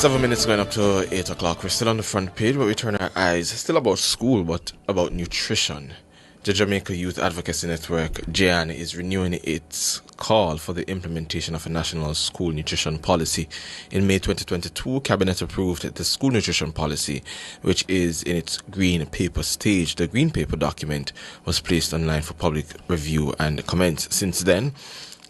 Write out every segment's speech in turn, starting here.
7 minutes going up to 8 o'clock. We're still on the front page, but we turn our eyes still about school, but about nutrition. The Jamaica Youth Advocacy Network, JYAN, is renewing its call for the implementation of a national school nutrition policy. In May 2022, Cabinet approved the school nutrition policy, which is in its green paper stage. The green paper document was placed online for public review and comments. Since then,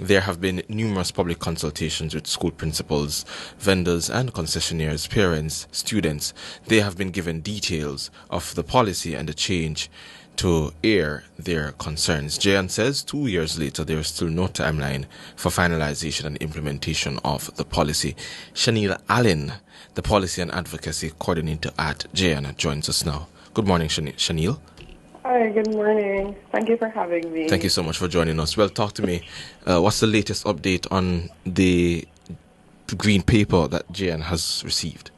there have been numerous public consultations with school principals, vendors and concessionaires, parents, students. They have been given details of the policy and the change to air their concerns. JYAN says 2 years later, there is still no timeline for finalization and implementation of the policy. Shanielle Allen, the Policy and Advocacy Coordinator at JYAN, joins us now. Good morning, Shanielle. Hi, good morning. Thank you for having me. Thank you so much for joining us. Well, talk to me. What's the latest update on the green paper that JYAN has received?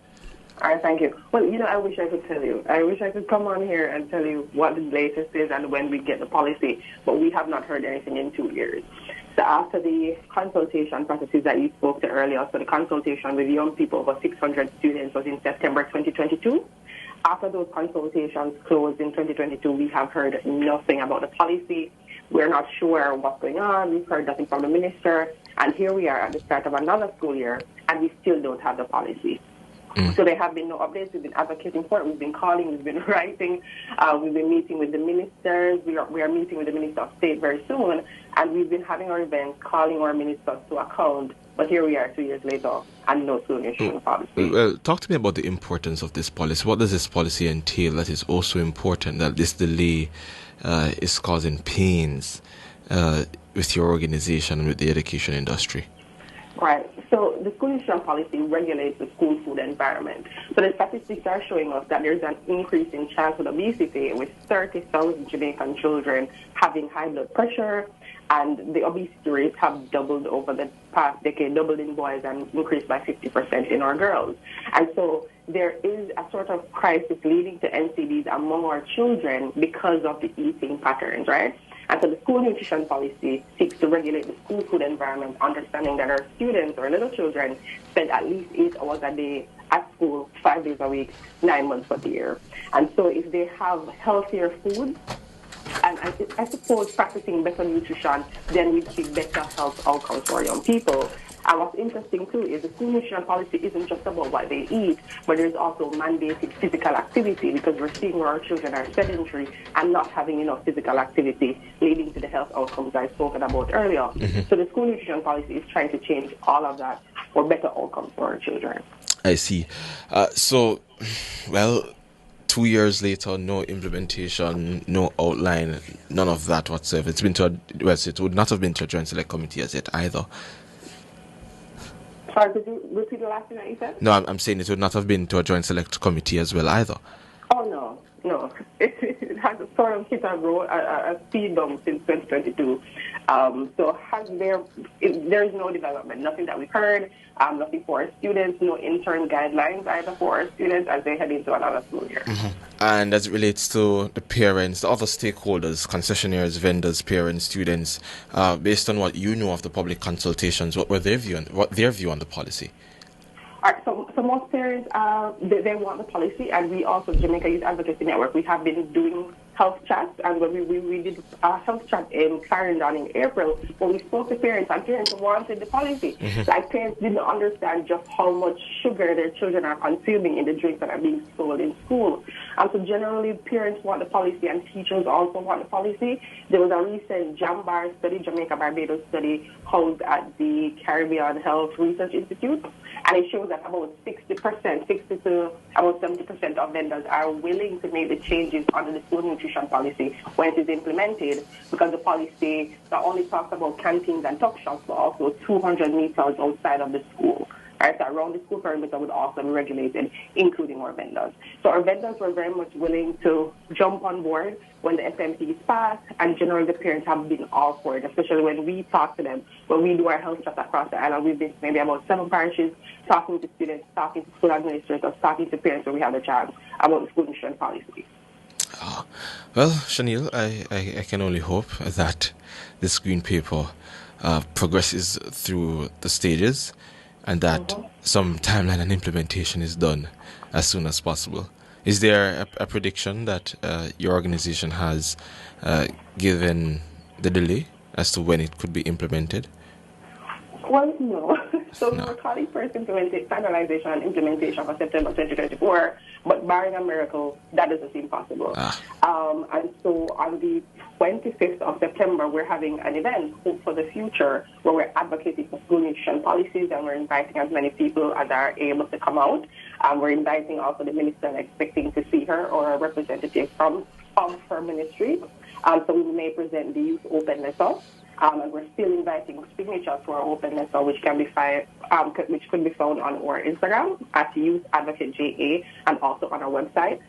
All right, thank you. Well, I wish I could tell you. I wish I could come on here and tell you what the latest is and when we get the policy, but we have not heard anything in 2 years. So after the consultation processes that you spoke to earlier, so the consultation with young people, over 600 students, was in September 2022. After those consultations closed in 2022, we have heard nothing about the policy. We're not sure what's going on. We've heard nothing from the minister. And here we are at the start of another school year, and we still don't have the policy. So there have been no updates. We've been advocating for it. We've been calling. We've been writing. We've been meeting with the ministers. We are meeting with the Minister of State very soon. And we've been having our events, calling our ministers to account. But here we are 2 years later, and no solution policy. Well, talk to me about the importance of this policy. What does this policy entail that is also important, that this delay is causing pains with your organization and with the education industry? Right. So the school nutrition policy regulates the school food environment. So the statistics are showing us that there's an increase in childhood obesity, with 30,000 Jamaican children having high blood pressure, and the obesity rates have doubled over the past decade, doubled in boys and increased by 50% in our girls. And so there is a sort of crisis leading to NCDs among our children because of the eating patterns, right? And so the school nutrition policy seeks to regulate the school food environment, understanding that our students or little children spend at least 8 hours a day at school, 5 days a week, 9 months of the year. And so if they have healthier food, and I suppose practicing better nutrition, then we see better health outcomes for young people. And what's interesting, too, is the school nutrition policy isn't just about what they eat, but there's also mandated physical activity, because we're seeing where our children are sedentary and not having enough physical activity, leading to the health outcomes I've spoken about earlier. So the school nutrition policy is trying to change all of that for better outcomes for our children. I see. 2 years later, no implementation, no outline, none of that whatsoever. It's been it would not have been to a joint select committee as yet either. Sorry, could you repeat the last thing that you said? No, I'm saying it would not have been to a joint select committee as well either. Oh, no. It has sort of hit a speed bump since 2022. So there is no development, nothing that we've heard, nothing for our students, no interim guidelines either for our students as they head into another school year. And as it relates to the parents, the other stakeholders, concessionaires, vendors, parents, students, based on what you know of the public consultations, what their view on the policy? All right, so most parents, they want the policy, and we also, Jamaica Youth Advocacy Network, we have been doing health chats, and when we did a health chat in Clarendon in April, when we spoke to parents, and parents wanted the policy. Like, parents didn't understand just how much sugar their children are consuming in the drinks that are being sold in school. And so generally, parents want the policy, and teachers also want the policy. There was a recent JAMBAR study, Jamaica Barbados study, held at the Caribbean Health Research Institute, and it shows that about 60%, 60 to about 70% of vendors are willing to make the changes under the school nutrition policy when it is implemented, because the policy not only talks about canteens and tuck shops, but also 200 meters outside of the school. Right, so around the school perimeter would also be regulated, including our vendors. So our vendors were very much willing to jump on board when the FMC is passed, and generally the parents have been all for it, especially when we talk to them. When we do our health chats across the island, we've been to maybe about 7 parishes, talking to students, talking to school administrators, talking to parents when we have the chance about the school nutrition policy. Well, Shanielle, I can only hope that this green paper progresses through the stages and that some timeline and implementation is done as soon as possible. Is there a prediction that your organization has given the delay as to when it could be implemented? Well, no. So No. we're calling for finalization and implementation for September 2024, but barring a miracle, that doesn't seem possible. And so on the 25th of September, we're having an event, Hope for the Future, where we're advocating for school nutrition policies, and we're inviting as many people as are able to come out. We're inviting also the minister and expecting to see her or a representative from her ministry. So we may present the youth open letter. And we're still inviting signatures for our open letter, which can be which could be found on our Instagram at Youth Advocate JA and also on our website.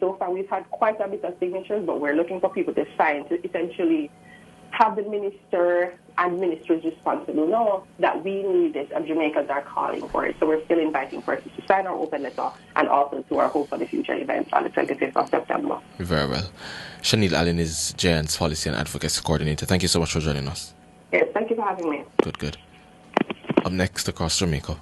So far, we've had quite a bit of signatures, but we're looking for people to sign to essentially have the minister and ministries responsible know that we need this and Jamaicans are calling for it. So we're still inviting persons to sign our open letter and also to our Hope for the Future event on the 25th of September. Very well. Shanielle Allen is JYAN's Policy and Advocacy Coordinator. Thank you so much for joining us. Yes, thank you for having me. Good. Up next, across Jamaica.